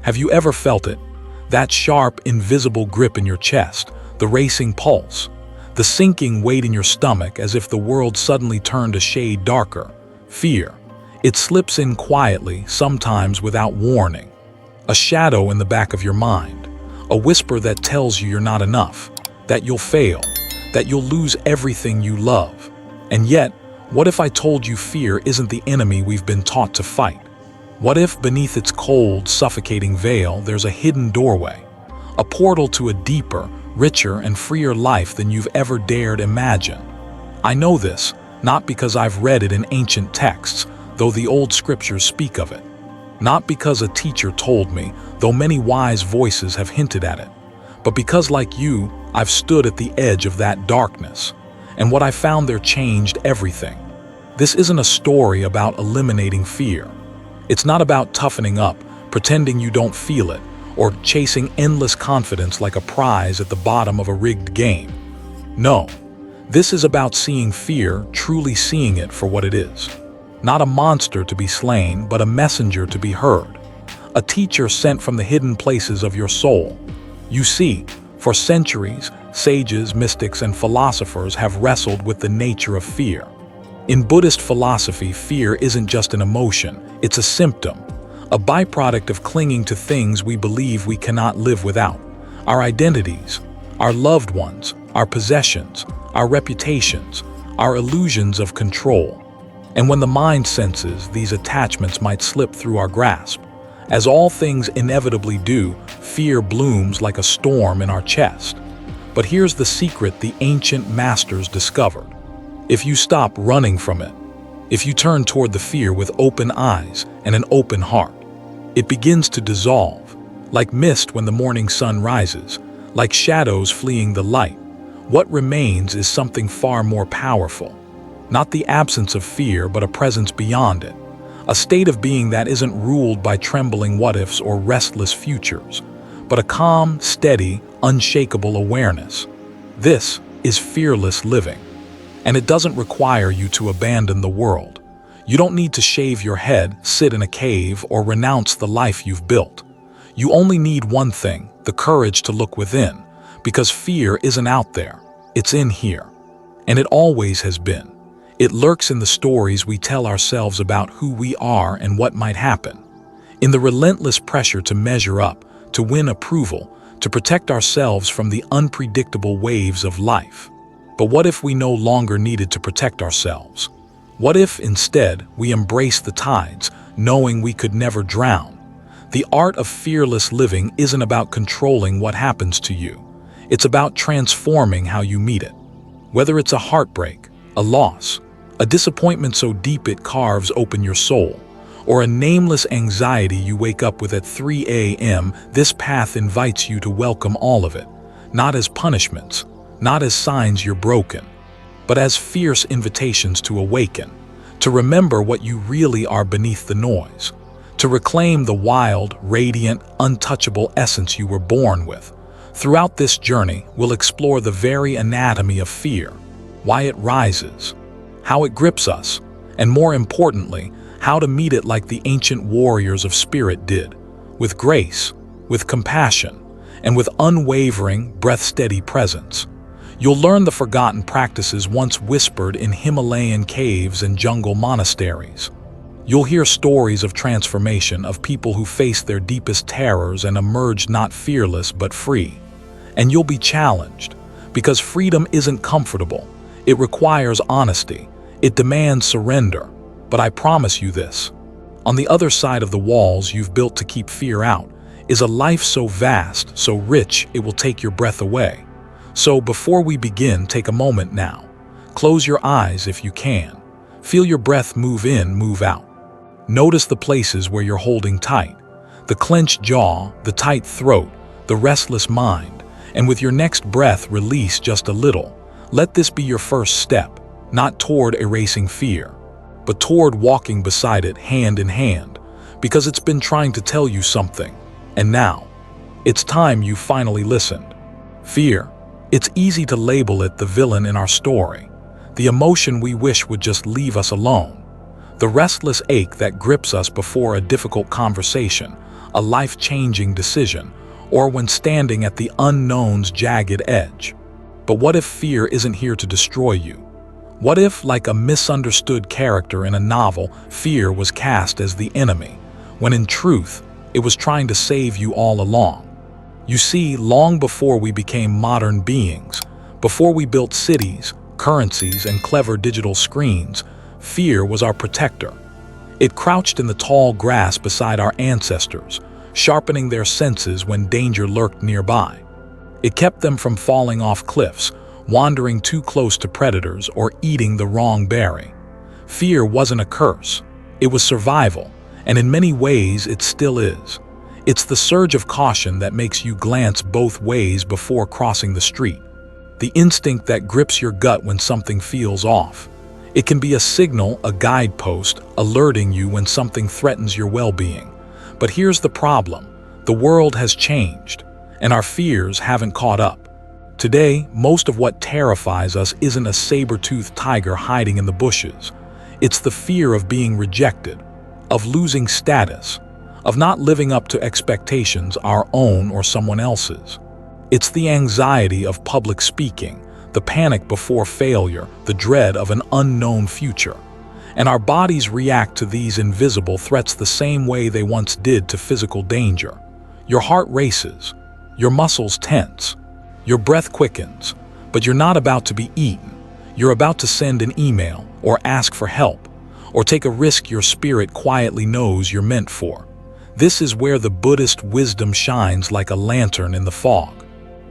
Have you ever felt it? That sharp, invisible grip in your chest, the racing pulse, the sinking weight in your stomach as if the world suddenly turned a shade darker. Fear. It slips in quietly, sometimes without warning. A shadow in the back of your mind. A whisper that tells you you're not enough, that you'll fail, that you'll lose everything you love. And yet, what if I told you fear isn't the enemy we've been taught to fight? What if beneath its cold, suffocating veil there's a hidden doorway, a portal to a deeper, richer, and freer life than you've ever dared imagine? I know this, not because I've read it in ancient texts, though the old scriptures speak of it. Not because a teacher told me, though many wise voices have hinted at it, but because, like you, I've stood at the edge of that darkness, and what I found there changed everything. This isn't a story about eliminating fear. It's not about toughening up, pretending you don't feel it, or chasing endless confidence like a prize at the bottom of a rigged game. No, this is about seeing fear, truly seeing it for what it is. Not a monster to be slain, but a messenger to be heard. A teacher sent from the hidden places of your soul. You see, for centuries, sages, mystics, and philosophers have wrestled with the nature of fear. In Buddhist philosophy, fear isn't just an emotion, it's a symptom, a byproduct of clinging to things we believe we cannot live without. Our identities, our loved ones, our possessions, our reputations, our illusions of control. And when the mind senses these attachments might slip through our grasp, as all things inevitably do, fear blooms like a storm in our chest. But here's the secret the ancient masters discovered. If you stop running from it, if you turn toward the fear with open eyes and an open heart, it begins to dissolve, like mist when the morning sun rises, like shadows fleeing the light. What remains is something far more powerful. Not the absence of fear, but a presence beyond it. A state of being that isn't ruled by trembling what-ifs or restless futures, but a calm, steady, unshakable awareness. This is fearless living. And it doesn't require you to abandon the world. You don't need to shave your head, sit in a cave, or renounce the life you've built. You only need one thing, the courage to look within, because fear isn't out there, it's in here. And it always has been. It lurks in the stories we tell ourselves about who we are and what might happen. In the relentless pressure to measure up, to win approval, to protect ourselves from the unpredictable waves of life. But what if we no longer needed to protect ourselves? What if, instead, we embraced the tides, knowing we could never drown? The art of fearless living isn't about controlling what happens to you. It's about transforming how you meet it. Whether it's a heartbreak, a loss, a disappointment so deep it carves open your soul, or a nameless anxiety you wake up with at 3 a.m., this path invites you to welcome all of it, not as punishments, not as signs you're broken, but as fierce invitations to awaken, to remember what you really are beneath the noise, to reclaim the wild, radiant, untouchable essence you were born with. Throughout this journey, we'll explore the very anatomy of fear, why it rises, how it grips us, and more importantly, how to meet it like the ancient warriors of spirit did, with grace, with compassion, and with unwavering, breath-steady presence. You'll learn the forgotten practices once whispered in Himalayan caves and jungle monasteries. You'll hear stories of transformation, of people who faced their deepest terrors and emerged not fearless but free. And you'll be challenged, because freedom isn't comfortable. It requires honesty. It demands surrender. But I promise you this. On the other side of the walls you've built to keep fear out is a life so vast, so rich, it will take your breath away. So before we begin, take a moment now. Close your eyes if you can. Feel your breath move in, move out. Notice the places where you're holding tight. The clenched jaw, the tight throat, the restless mind. And with your next breath, release just a little. Let this be your first step, not toward erasing fear, but toward walking beside it hand in hand, because it's been trying to tell you something. And now, it's time you finally listened. Fear. It's easy to label it the villain in our story, the emotion we wish would just leave us alone, the restless ache that grips us before a difficult conversation, a life-changing decision, or when standing at the unknown's jagged edge. But what if fear isn't here to destroy you? What if, like a misunderstood character in a novel, fear was cast as the enemy, when in truth, it was trying to save you all along? You see, long before we became modern beings, before we built cities, currencies, and clever digital screens, fear was our protector. It crouched in the tall grass beside our ancestors, sharpening their senses when danger lurked nearby. It kept them from falling off cliffs, wandering too close to predators, or eating the wrong berry. Fear wasn't a curse. It was survival, and in many ways it still is. It's the surge of caution that makes you glance both ways before crossing the street. The instinct that grips your gut when something feels off. It can be a signal, a guidepost, alerting you when something threatens your well-being. But here's the problem. The world has changed, and our fears haven't caught up. Today, most of what terrifies us isn't a saber-toothed tiger hiding in the bushes. It's the fear of being rejected, of losing status, of not living up to expectations, our own or someone else's. It's the anxiety of public speaking, the panic before failure, the dread of an unknown future. And our bodies react to these invisible threats the same way they once did to physical danger. Your heart races, your muscles tense, your breath quickens, but you're not about to be eaten. You're about to send an email, or ask for help, or take a risk your spirit quietly knows you're meant for. This is where the Buddhist wisdom shines like a lantern in the fog.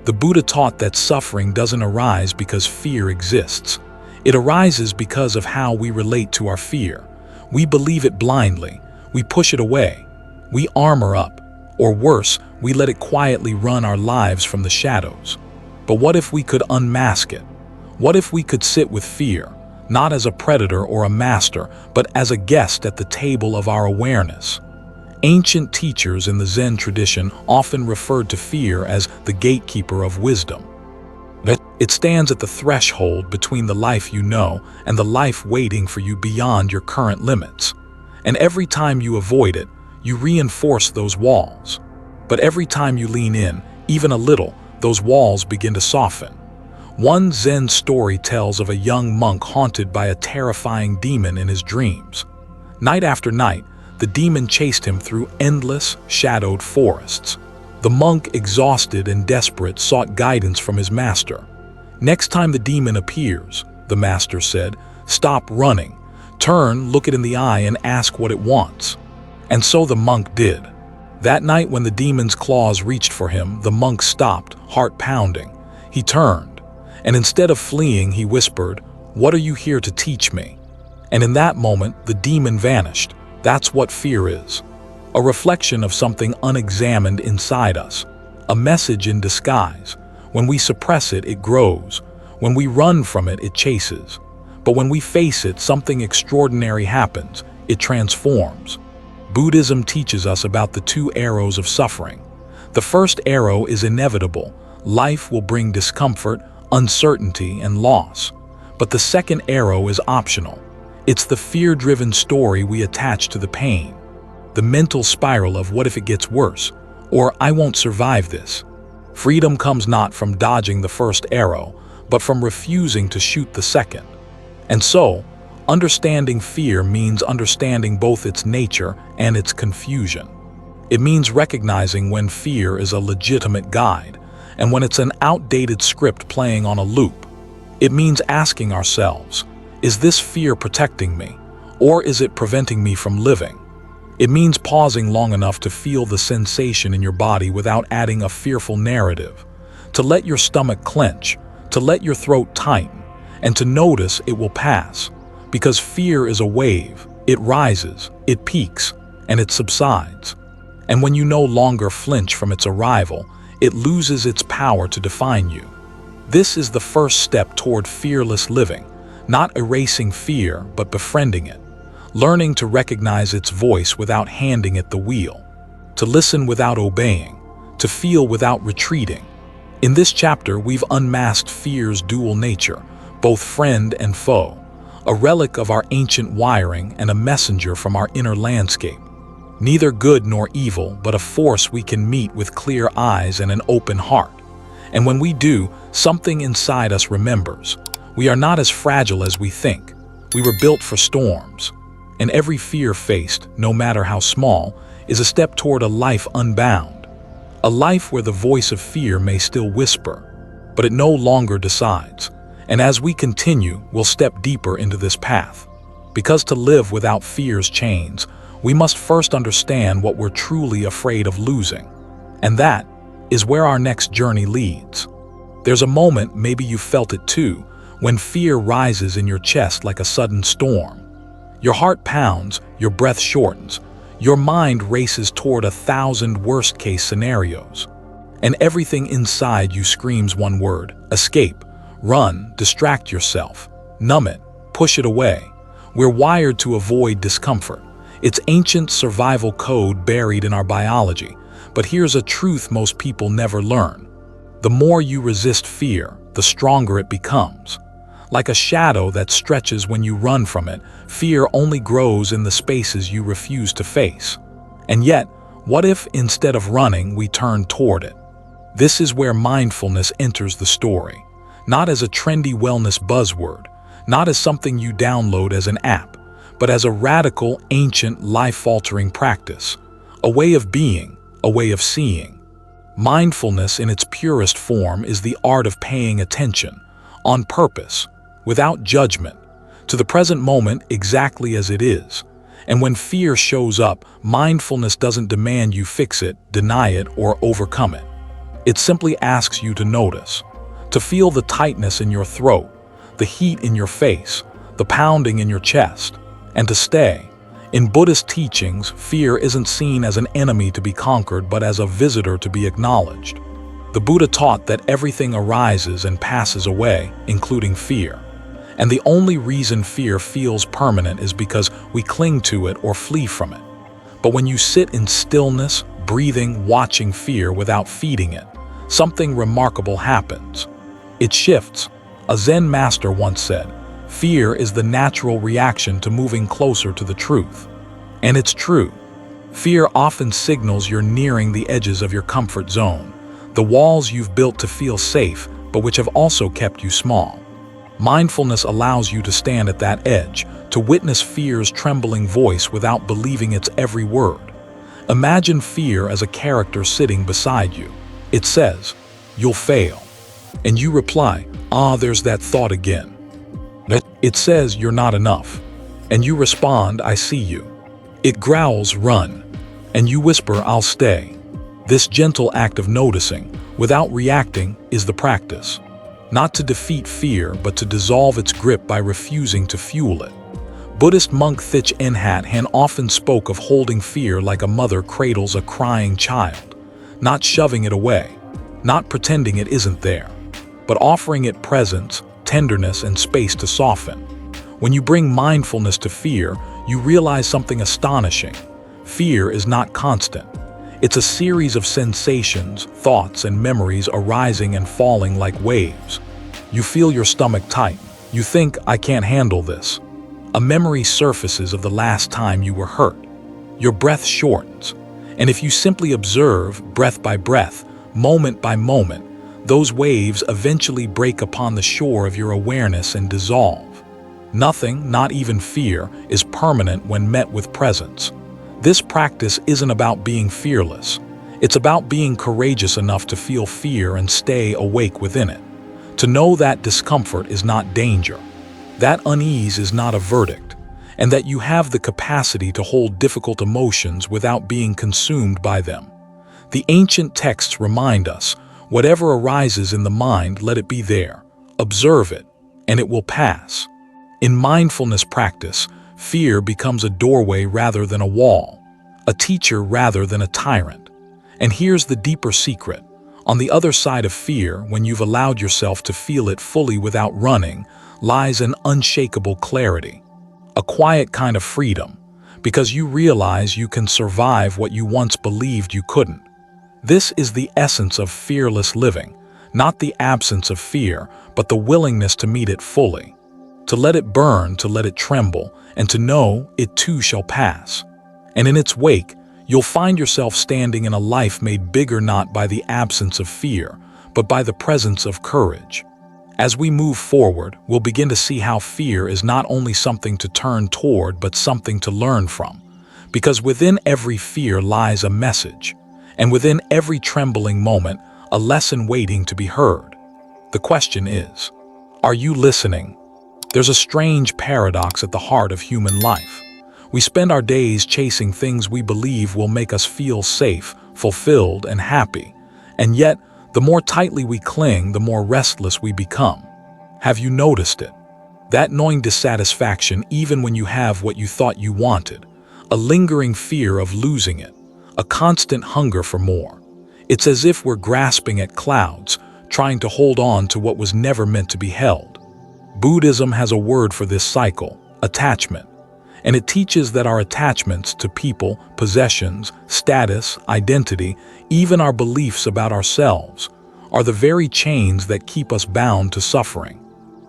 The Buddha taught that suffering doesn't arise because fear exists. It arises because of how we relate to our fear. We believe it blindly. We push it away. We armor up. Or worse, we let it quietly run our lives from the shadows. But what if we could unmask it? What if we could sit with fear, not as a predator or a master, but as a guest at the table of our awareness? Ancient teachers in the Zen tradition often referred to fear as the gatekeeper of wisdom. It stands at the threshold between the life you know and the life waiting for you beyond your current limits. And every time you avoid it, you reinforce those walls. But every time you lean in, even a little, those walls begin to soften. One Zen story tells of a young monk haunted by a terrifying demon in his dreams. Night after night, the demon chased him through endless, shadowed forests. The monk, exhausted and desperate, sought guidance from his master. Next time the demon appears, the master said, stop running, turn, look it in the eye, and ask what it wants. And so the monk did. That night when the demon's claws reached for him, the monk stopped, heart pounding. He turned, and instead of fleeing, he whispered, "What are you here to teach me?" And in that moment, the demon vanished. That's what fear is. A reflection of something unexamined inside us. A message in disguise. When we suppress it, it grows. When we run from it, it chases. But when we face it, something extraordinary happens. It transforms. Buddhism teaches us about the two arrows of suffering. The first arrow is inevitable. Life will bring discomfort, uncertainty, and loss. But the second arrow is optional. It's the fear-driven story we attach to the pain. The mental spiral of what if it gets worse, or I won't survive this. Freedom comes not from dodging the first arrow, but from refusing to shoot the second. And so, understanding fear means understanding both its nature and its confusion. It means recognizing when fear is a legitimate guide, and when it's an outdated script playing on a loop. It means asking ourselves, is this fear protecting me, or is it preventing me from living? It means pausing long enough to feel the sensation in your body without adding a fearful narrative, to let your stomach clench, to let your throat tighten, and to notice it will pass. Because fear is a wave. It rises, it peaks, and it subsides. And when you no longer flinch from its arrival, it loses its power to define you. This is the first step toward fearless living, not erasing fear, but befriending it. Learning to recognize its voice without handing it the wheel, to listen without obeying, to feel without retreating. In this chapter, we've unmasked fear's dual nature, both friend and foe, a relic of our ancient wiring and a messenger from our inner landscape. neither good nor evil, but a force we can meet with clear eyes and an open heart. And when we do, something inside us remembers. We are not as fragile as we think. We were built for storms. And every fear faced, no matter how small, is a step toward a life unbound. A life where the voice of fear may still whisper, but it no longer decides. And as we continue, we'll step deeper into this path. Because to live without fear's chains, we must first understand what we're truly afraid of losing. And that is where our next journey leads. There's a moment, maybe you felt it too, when fear rises in your chest like a sudden storm. Your heart pounds, your breath shortens, your mind races toward 1,000 worst-case scenarios. And everything inside you screams one word: escape, run, distract yourself, numb it, push it away. We're wired to avoid discomfort. It's ancient survival code buried in our biology. But here's a truth most people never learn. The more you resist fear, the stronger it becomes. Like a shadow that stretches when you run from it, fear only grows in the spaces you refuse to face. And yet, what if instead of running, we turn toward it? This is where mindfulness enters the story. Not as a trendy wellness buzzword, not as something you download as an app, but as a radical, ancient, life-altering practice. A way of being, a way of seeing. Mindfulness in its purest form is the art of paying attention, on purpose, without judgment, to the present moment exactly as it is. And when fear shows up, mindfulness doesn't demand you fix it, deny it, or overcome it. It simply asks you to notice, to feel the tightness in your throat, the heat in your face, the pounding in your chest, and to stay. In Buddhist teachings, fear isn't seen as an enemy to be conquered, but as a visitor to be acknowledged. The Buddha taught that everything arises and passes away, including fear. And the only reason fear feels permanent is because we cling to it or flee from it. But when you sit in stillness, breathing, watching fear without feeding it, something remarkable happens. It shifts. A Zen master once said, "Fear is the natural reaction to moving closer to the truth." And it's true. Fear often signals you're nearing the edges of your comfort zone, the walls you've built to feel safe, but which have also kept you small. Mindfulness allows you to stand at that edge, to witness fear's trembling voice without believing its every word. Imagine fear as a character sitting beside you. It says, "You'll fail." And you reply, "There's that thought again." It says, "You're not enough." And you respond, "I see you." It growls, "Run." And you whisper, "I'll stay." This gentle act of noticing, without reacting, is the practice. Not to defeat fear, but to dissolve its grip by refusing to fuel it. Buddhist monk Thich Nhat Hanh often spoke of holding fear like a mother cradles a crying child, not shoving it away, not pretending it isn't there, but offering it presence, tenderness, and space to soften. When you bring mindfulness to fear, you realize something astonishing. Fear is not constant. It's a series of sensations, thoughts, and memories arising and falling like waves. You feel your stomach tight. You think, "I can't handle this." A memory surfaces of the last time you were hurt. Your breath shortens. And if you simply observe, breath by breath, moment by moment, those waves eventually break upon the shore of your awareness and dissolve. Nothing, not even fear, is permanent when met with presence. This practice isn't about being fearless. It's about being courageous enough to feel fear and stay awake within it. To know that discomfort is not danger, that unease is not a verdict, and that you have the capacity to hold difficult emotions without being consumed by them. The ancient texts remind us, whatever arises in the mind, let it be there. Observe it, and it will pass. In mindfulness practice, fear becomes a doorway rather than a wall, a teacher rather than a tyrant. And here's the deeper secret. On the other side of fear, when you've allowed yourself to feel it fully without running, lies an unshakable clarity, a quiet kind of freedom, because you realize you can survive what you once believed you couldn't. This is the essence of fearless living, not the absence of fear, but the willingness to meet it fully, to let it burn, to let it tremble, and to know it too shall pass. And in its wake, You'll find yourself standing in a life made bigger not by the absence of fear, but by the presence of courage. As we move forward, we'll begin to see how fear is not only something to turn toward, but something to learn from. Because within every fear lies a message, and within every trembling moment, a lesson waiting to be heard. The question is, are you listening? There's a strange paradox at the heart of human life. We spend our days chasing things we believe will make us feel safe, fulfilled, and happy. And yet, the more tightly we cling, the more restless we become. Have you noticed it? That gnawing dissatisfaction even when you have what you thought you wanted. A lingering fear of losing it. A constant hunger for more. It's as if we're grasping at clouds, trying to hold on to what was never meant to be held. Buddhism has a word for this cycle, attachment. And it teaches that our attachments to people, possessions, status, identity, even our beliefs about ourselves, are the very chains that keep us bound to suffering.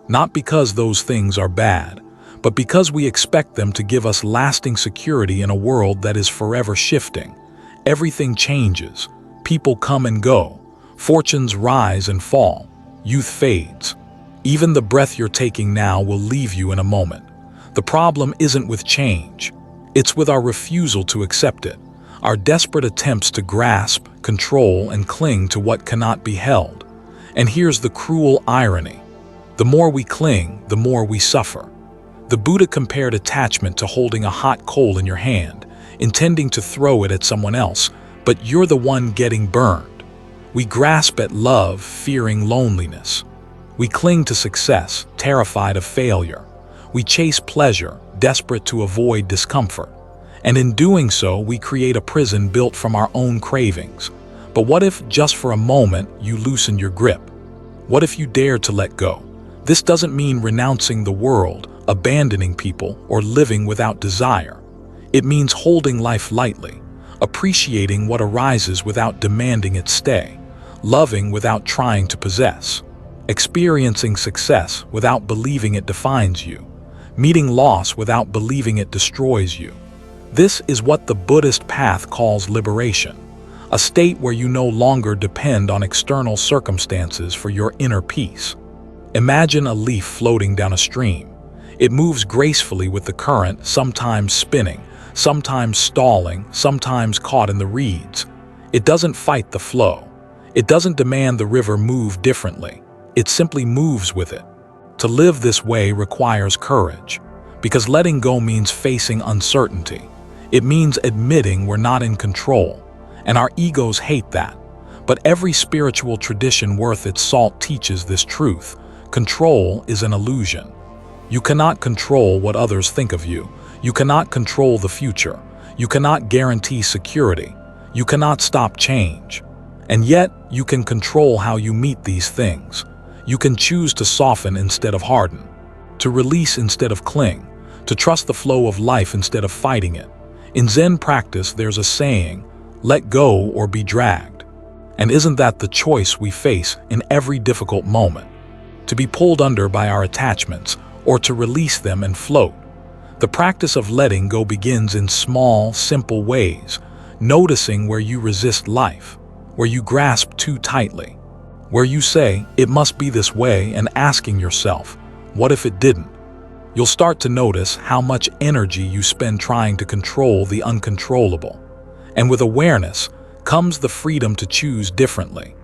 Not because those things are bad, but because we expect them to give us lasting security in a world that is forever shifting. Everything changes, people come and go, fortunes rise and fall, youth fades. Even the breath you're taking now will leave you in a moment. The problem isn't with change, it's with our refusal to accept it, our desperate attempts to grasp, control, and cling to what cannot be held. And here's the cruel irony. The more we cling, the more we suffer. The Buddha compared attachment to holding a hot coal in your hand, intending to throw it at someone else, but you're the one getting burned. We grasp at love, fearing loneliness. We cling to success, terrified of failure. We chase pleasure, desperate to avoid discomfort. And in doing so, we create a prison built from our own cravings. But what if, just for a moment, you loosened your grip? What if you dared to let go? This doesn't mean renouncing the world, abandoning people, or living without desire. It means holding life lightly, appreciating what arises without demanding it stay, loving without trying to possess, experiencing success without believing it defines you, meeting loss without believing it destroys you. This is what the Buddhist path calls liberation, a state where you no longer depend on external circumstances for your inner peace. Imagine a leaf floating down a stream. It moves gracefully with the current, sometimes spinning, sometimes stalling, sometimes caught in the reeds. It doesn't fight the flow. It doesn't demand the river move differently. It simply moves with it. To live this way requires courage, because letting go means facing uncertainty. It means admitting we're not in control, and our egos hate that. But every spiritual tradition worth its salt teaches this truth. Control is an illusion. You cannot control what others think of you. You cannot control the future. You cannot guarantee security. You cannot stop change. And yet, you can control how you meet these things. You can choose to soften instead of harden, to release instead of cling, to trust the flow of life instead of fighting it. In Zen practice, there's a saying, let go or be dragged. And isn't that the choice we face in every difficult moment? To be pulled under by our attachments, or to release them and float. The practice of letting go begins in small, simple ways, noticing where you resist life, where you grasp too tightly, where you say, it must be this way, and asking yourself, what if it didn't? You'll start to notice how much energy you spend trying to control the uncontrollable. And with awareness comes the freedom to choose differently,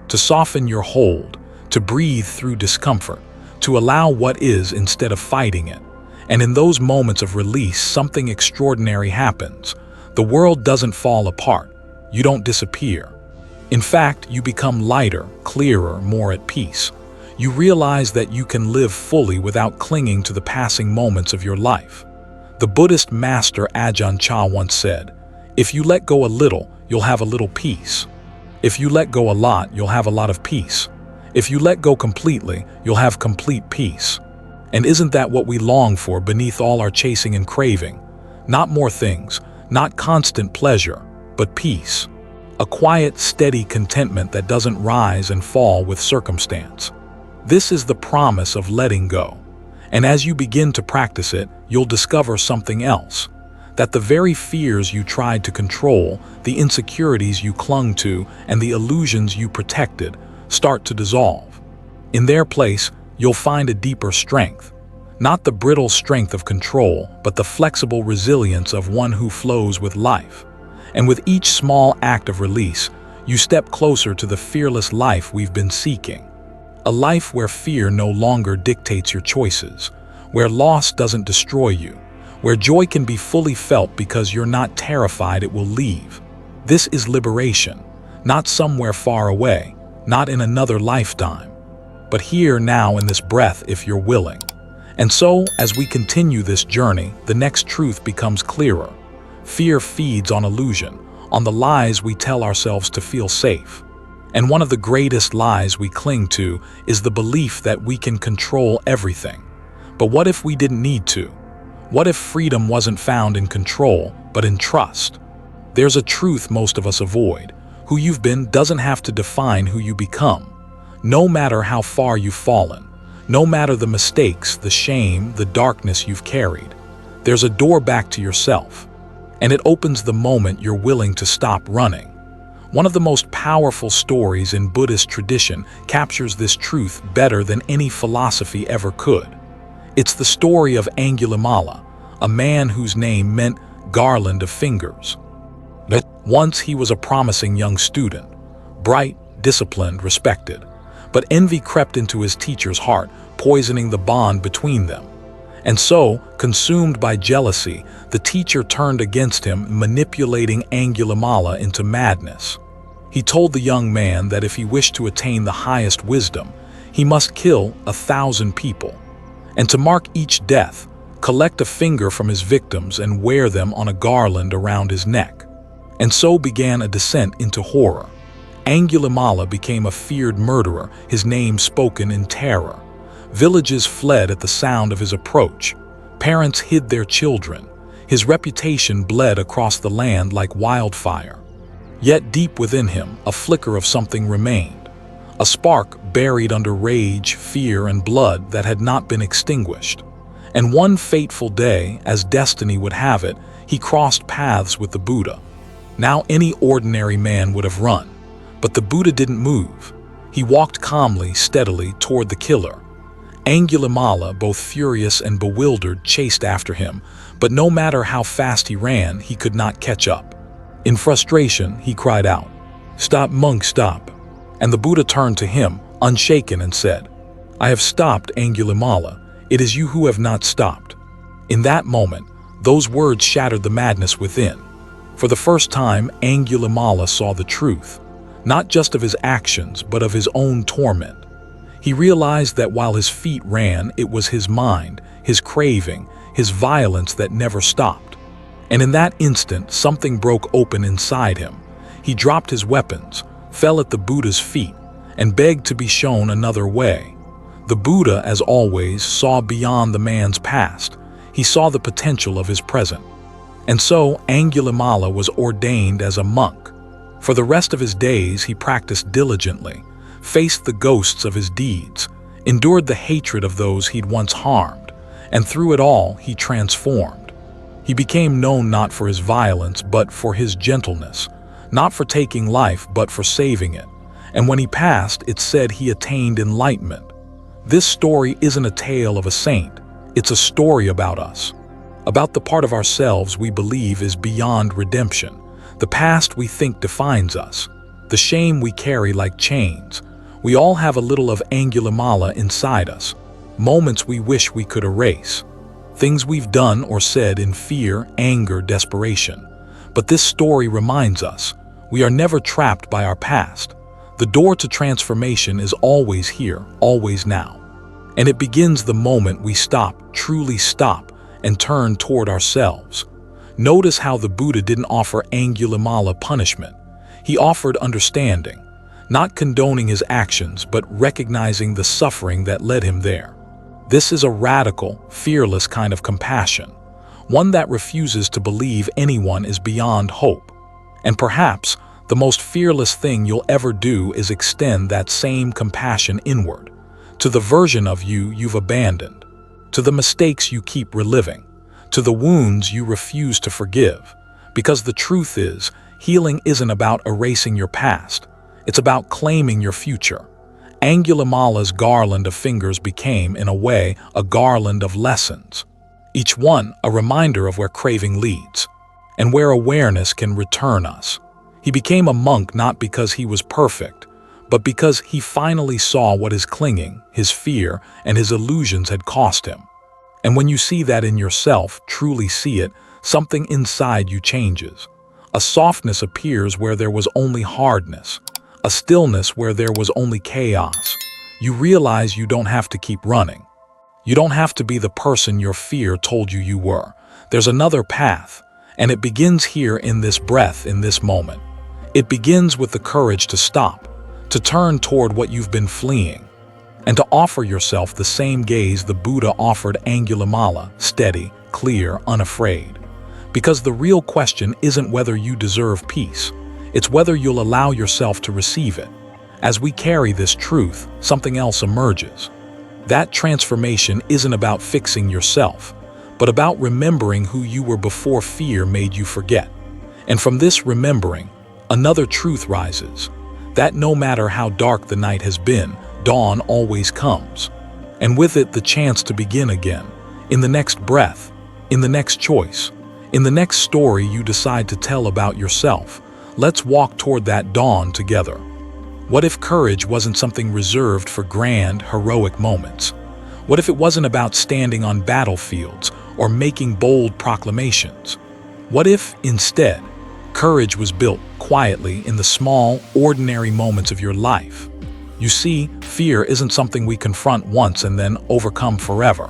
to soften your hold, to breathe through discomfort, to allow what is instead of fighting it. And in those moments of release, something extraordinary happens. The world doesn't fall apart. You don't disappear. In fact, you become lighter, clearer, more at peace. You realize that you can live fully without clinging to the passing moments of your life. The Buddhist master Ajahn Chah once said, if you let go a little, you'll have a little peace. If you let go a lot, you'll have a lot of peace. If you let go completely, you'll have complete peace. And isn't that what we long for beneath all our chasing and craving? Not more things, not constant pleasure, but peace. A quiet, steady contentment that doesn't rise and fall with circumstance. This is the promise of letting go. And as you begin to practice it, you'll discover something else. that the very fears you tried to control, the insecurities you clung to, and the illusions you protected start to dissolve. In their place, you'll find a deeper strength. Not the brittle strength of control, but the flexible resilience of one who flows with life. And with each small act of release, you step closer to the fearless life we've been seeking. A life where fear no longer dictates your choices, where loss doesn't destroy you, where joy can be fully felt because you're not terrified it will leave. This is liberation, not somewhere far away, not in another lifetime, but here now in this breath if you're willing. And so, as we continue this journey, the next truth becomes clearer. Fear feeds on illusion, on the lies we tell ourselves to feel safe. And one of the greatest lies we cling to is the belief that we can control everything. But what if we didn't need to? What if freedom wasn't found in control, but in trust? There's a truth most of us avoid. Who you've been doesn't have to define who you become. No matter how far you've fallen, no matter the mistakes, the shame, the darkness you've carried, there's a door back to yourself. And it opens the moment you're willing to stop running. One of the most powerful stories in Buddhist tradition captures this truth better than any philosophy ever could. It's the story of Angulimala, a man whose name meant garland of fingers. Once he was a promising young student, bright, disciplined, respected. But envy crept into his teacher's heart, poisoning the bond between them. And so, consumed by jealousy, the teacher turned against him, manipulating Angulimala into madness. He told the young man that if he wished to attain the highest wisdom, he must kill 1,000 people, and to mark each death, collect a finger from his victims and wear them on a garland around his neck. And so began a descent into horror. Angulimala became a feared murderer, his name spoken in terror. Villages fled at the sound of his approach. Parents hid their children. His reputation bled across the land like wildfire. Yet deep within him, a flicker of something remained. A spark buried under rage, fear, and blood that had not been extinguished. And one fateful day, as destiny would have it, he crossed paths with the Buddha. Now any ordinary man would have run. But the Buddha didn't move. He walked calmly, steadily toward the killer. Angulimala, both furious and bewildered, chased after him, but no matter how fast he ran, he could not catch up. In frustration, he cried out, "Stop, monk, stop!" And the Buddha turned to him, unshaken, and said, "I have stopped, Angulimala. It is you who have not stopped." In that moment, those words shattered the madness within. For the first time, Angulimala saw the truth, not just of his actions, but of his own torment. He realized that while his feet ran, it was his mind, his craving, his violence that never stopped. And in that instant, something broke open inside him. He dropped his weapons, fell at the Buddha's feet, and begged to be shown another way. The Buddha, as always, saw beyond the man's past. He saw the potential of his present. And so, Angulimala was ordained as a monk. For the rest of his days, he practiced diligently, faced the ghosts of his deeds, endured the hatred of those he'd once harmed, and through it all, he transformed. He became known not for his violence, but for his gentleness, not for taking life, but for saving it. And when he passed, it said he attained enlightenment. This story isn't a tale of a saint, it's a story about us, about the part of ourselves we believe is beyond redemption, the past we think defines us, the shame we carry like chains. We all have a little of Angulimala inside us, moments we wish we could erase, things we've done or said in fear, anger, desperation. But this story reminds us, we are never trapped by our past. The door to transformation is always here, always now. And it begins the moment we stop, truly stop, and turn toward ourselves. Notice how the Buddha didn't offer Angulimala punishment. He offered understanding, not condoning his actions, but recognizing the suffering that led him there. This is a radical, fearless kind of compassion, one that refuses to believe anyone is beyond hope. And perhaps the most fearless thing you'll ever do is extend that same compassion inward, to the version of you you've abandoned, to the mistakes you keep reliving, to the wounds you refuse to forgive. Because the truth is, healing isn't about erasing your past. It's about claiming your future. Angulimala's garland of fingers became, in a way, a garland of lessons. Each one a reminder of where craving leads, and where awareness can return us. He became a monk not because he was perfect, but because he finally saw what his clinging, his fear, and his illusions had cost him. And when you see that in yourself, truly see it, something inside you changes. A softness appears where there was only hardness, a stillness where there was only chaos. You realize you don't have to keep running. You don't have to be the person your fear told you were. There's another path, and it begins here in this breath, in this moment. It begins with the courage to stop, to turn toward what you've been fleeing, and to offer yourself the same gaze the Buddha offered Angulimala, steady, clear, unafraid. Because the real question isn't whether you deserve peace, it's whether you'll allow yourself to receive it. As we carry this truth, something else emerges. That transformation isn't about fixing yourself, but about remembering who you were before fear made you forget. And from this remembering, another truth rises, that no matter how dark the night has been, dawn always comes. And with it, the chance to begin again, in the next breath, in the next choice, in the next story you decide to tell about yourself. Let's walk toward that dawn together. What if courage wasn't something reserved for grand, heroic moments? What if it wasn't about standing on battlefields or making bold proclamations? What if, instead, courage was built quietly in the small, ordinary moments of your life? You see, fear isn't something we confront once and then overcome forever.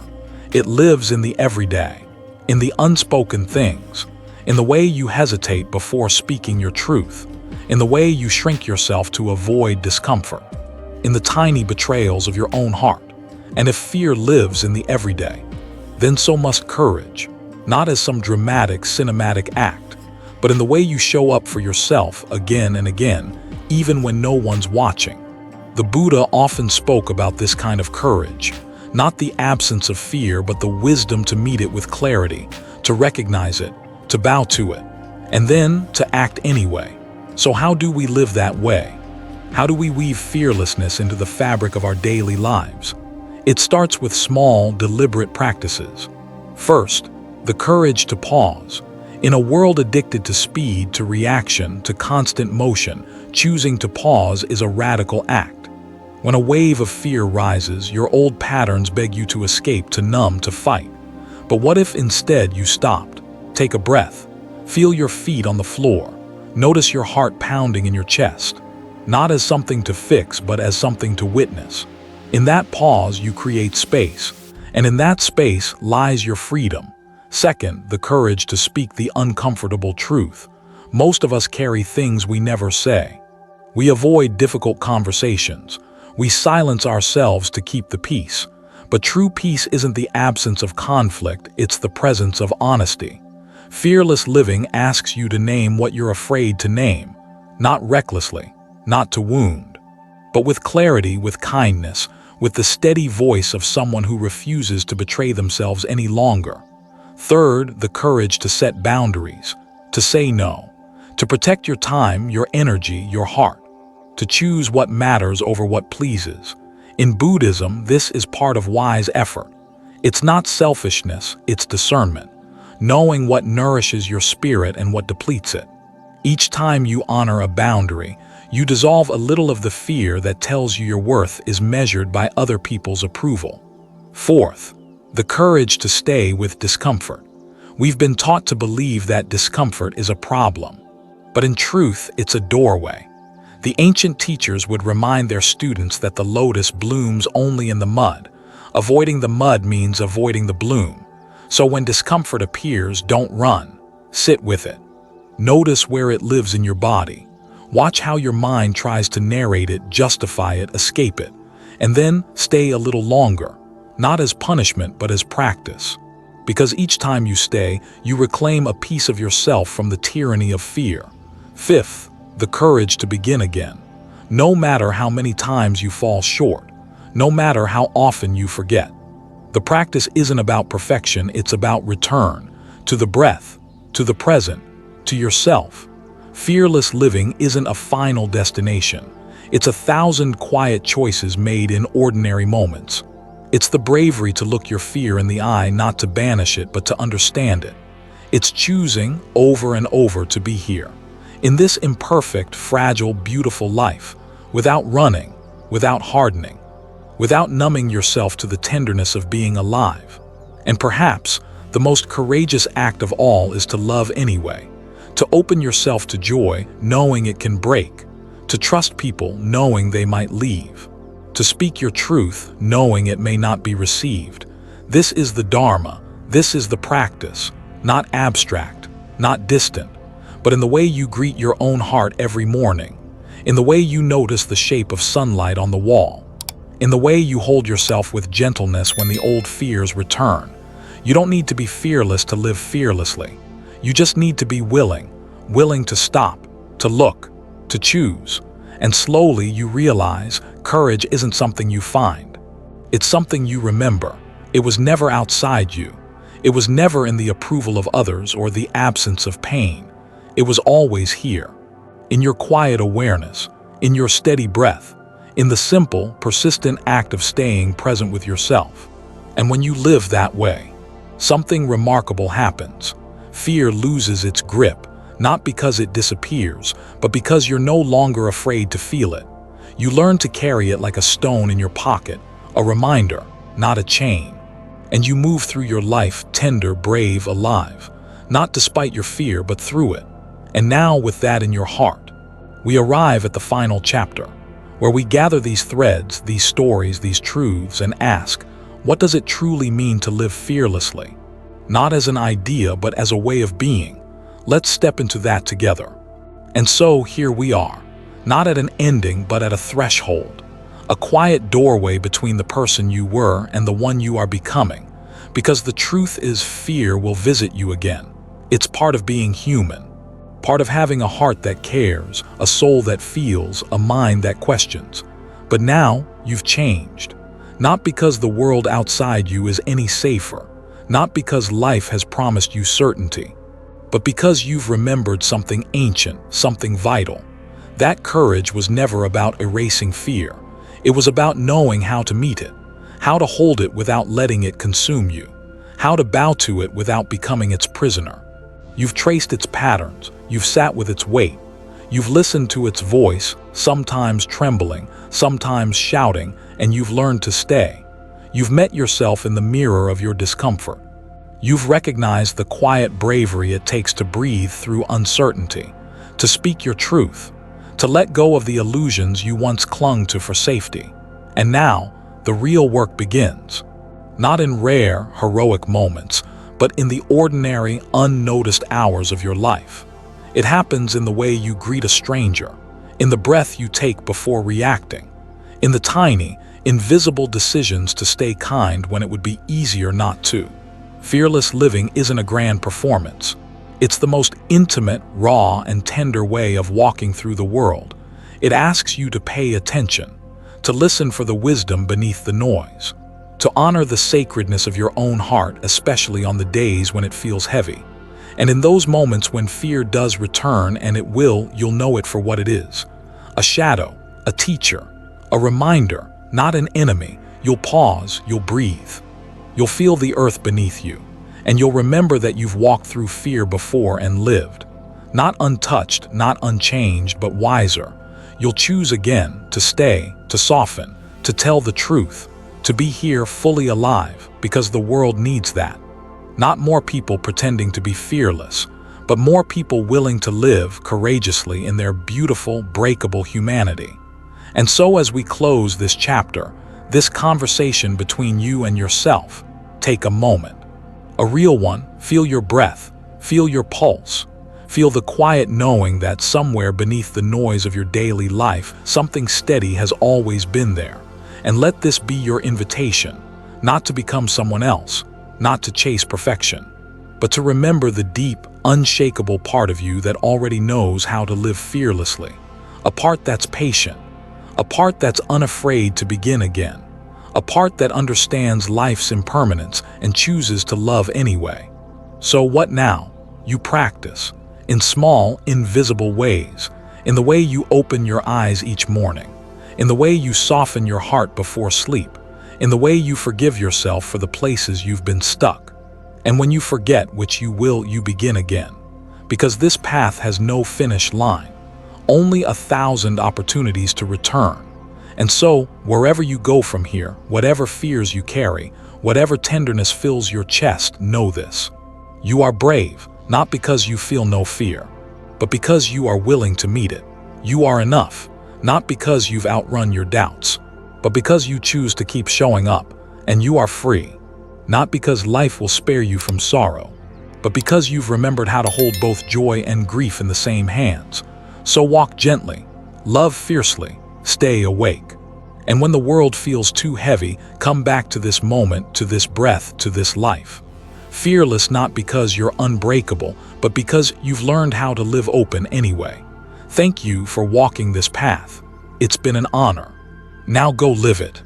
It lives in the everyday, in the unspoken things, in the way you hesitate before speaking your truth, in the way you shrink yourself to avoid discomfort, in the tiny betrayals of your own heart. And if fear lives in the everyday, then so must courage, not as some dramatic, cinematic act, but in the way you show up for yourself again and again, even when no one's watching. The Buddha often spoke about this kind of courage, not the absence of fear, but the wisdom to meet it with clarity, to recognize it, to bow to it, and then to act anyway. So how do we live that way? How do we weave fearlessness into the fabric of our daily lives? It starts with small, deliberate practices. First, the courage to pause. In a world addicted to speed, to reaction, to constant motion, choosing to pause is a radical act. When a wave of fear rises, your old patterns beg you to escape, to numb, to fight. But what if instead you stopped? Take a breath. Feel your feet on the floor. Notice your heart pounding in your chest. Not as something to fix, but as something to witness. In that pause, you create space. And in that space lies your freedom. Second, the courage to speak the uncomfortable truth. Most of us carry things we never say. We avoid difficult conversations. We silence ourselves to keep the peace. But true peace isn't the absence of conflict, it's the presence of honesty. Fearless living asks you to name what you're afraid to name, not recklessly, not to wound, but with clarity, with kindness, with the steady voice of someone who refuses to betray themselves any longer. Third, the courage to set boundaries, to say no, to protect your time, your energy, your heart, to choose what matters over what pleases. In Buddhism, this is part of wise effort. It's not selfishness, it's discernment, knowing what nourishes your spirit and what depletes it. Each time you honor a boundary, you dissolve a little of the fear that tells you your worth is measured by other people's approval. Fourth, the courage to stay with discomfort. We've been taught to believe that discomfort is a problem, but in truth, it's a doorway. The ancient teachers would remind their students that the lotus blooms only in the mud. Avoiding the mud means avoiding the bloom. So when discomfort appears, don't run. Sit with it. Notice where it lives in your body. Watch how your mind tries to narrate it, justify it, escape it. And then stay a little longer, not as punishment, but as practice. Because each time you stay, you reclaim a piece of yourself from the tyranny of fear. Fifth, the courage to begin again. No matter how many times you fall short, no matter how often you forget. The practice isn't about perfection, it's about return. to the breath, to the present, to yourself. Fearless living isn't a final destination. It's 1,000 quiet choices made in ordinary moments. It's the bravery to look your fear in the eye, not to banish it, but to understand it. It's choosing over and over to be here, in this imperfect, fragile, beautiful life, without running, without hardening, without numbing yourself to the tenderness of being alive. And perhaps the most courageous act of all is to love anyway, to open yourself to joy, knowing it can break, to trust people, knowing they might leave, to speak your truth, knowing it may not be received. This is the Dharma. This is the practice, not abstract, not distant, but in the way you greet your own heart every morning, in the way you notice the shape of sunlight on the wall, in the way you hold yourself with gentleness when the old fears return. You don't need to be fearless to live fearlessly. You just need to be willing to stop, to look, to choose. And slowly you realize courage isn't something you find. It's something you remember. It was never outside you. It was never in the approval of others or the absence of pain. It was always here, in your quiet awareness, in your steady breath, in the simple, persistent act of staying present with yourself. And when you live that way, something remarkable happens. Fear loses its grip, not because it disappears, but because you're no longer afraid to feel it. You learn to carry it like a stone in your pocket, a reminder, not a chain. And you move through your life tender, brave, alive, not despite your fear, but through it. And now, with that in your heart, we arrive at the final chapter, where we gather these threads, these stories, these truths, and ask, what does it truly mean to live fearlessly? Not as an idea, but as a way of being. Let's step into that together. And so here we are, not at an ending, but at a threshold, a quiet doorway between the person you were and the one you are becoming. Because the truth is, fear will visit you again. It's part of being human, part of having a heart that cares, a soul that feels, a mind that questions. But now you've changed, not because the world outside you is any safer, not because life has promised you certainty, but because you've remembered something ancient, something vital. That courage was never about erasing fear. It was about knowing how to meet it, how to hold it without letting it consume you, how to bow to it without becoming its prisoner. You've traced its patterns, you've sat with its weight, you've listened to its voice, sometimes trembling, sometimes shouting, and you've learned to stay. You've met yourself in the mirror of your discomfort. You've recognized the quiet bravery it takes to breathe through uncertainty, to speak your truth, to let go of the illusions you once clung to for safety. And now, the real work begins. Not in rare, heroic moments, but in the ordinary, unnoticed hours of your life. It happens in the way you greet a stranger, in the breath you take before reacting, in the tiny, invisible decisions to stay kind when it would be easier not to. Fearless living isn't a grand performance. It's the most intimate, raw, and tender way of walking through the world. It asks you to pay attention, to listen for the wisdom beneath the noise, to honor the sacredness of your own heart, especially on the days when it feels heavy. And in those moments when fear does return, and it will, you'll know it for what it is. A shadow, a teacher, a reminder, not an enemy. You'll pause, you'll breathe. You'll feel the earth beneath you, and you'll remember that you've walked through fear before and lived. Not untouched, not unchanged, but wiser. You'll choose again to stay, to soften, to tell the truth, to be here fully alive, because the world needs that. Not more people pretending to be fearless, but more people willing to live courageously in their beautiful, breakable humanity. And so as we close this chapter, this conversation between you and yourself, take a moment. A real one. Feel your breath, feel your pulse, feel the quiet knowing that somewhere beneath the noise of your daily life, something steady has always been there. And let this be your invitation, not to become someone else, not to chase perfection, but to remember the deep, unshakable part of you that already knows how to live fearlessly. A part that's patient, a part that's unafraid to begin again, a part that understands life's impermanence and chooses to love anyway. So what now? You practice, in small, invisible ways, in the way you open your eyes each morning, in the way you soften your heart before sleep, in the way you forgive yourself for the places you've been stuck. And when you forget which you will, you begin again. Because this path has no finish line, only 1,000 opportunities to return. And so, wherever you go from here, whatever fears you carry, whatever tenderness fills your chest, know this. You are brave, not because you feel no fear, but because you are willing to meet it. You are enough, not because you've outrun your doubts, but because you choose to keep showing up. And you are free, not because life will spare you from sorrow, but because you've remembered how to hold both joy and grief in the same hands. So walk gently, love fiercely, stay awake. And when the world feels too heavy, come back to this moment, to this breath, to this life. Fearless not because you're unbreakable, but because you've learned how to live open anyway. Thank you for walking this path. It's been an honor. Now go live it.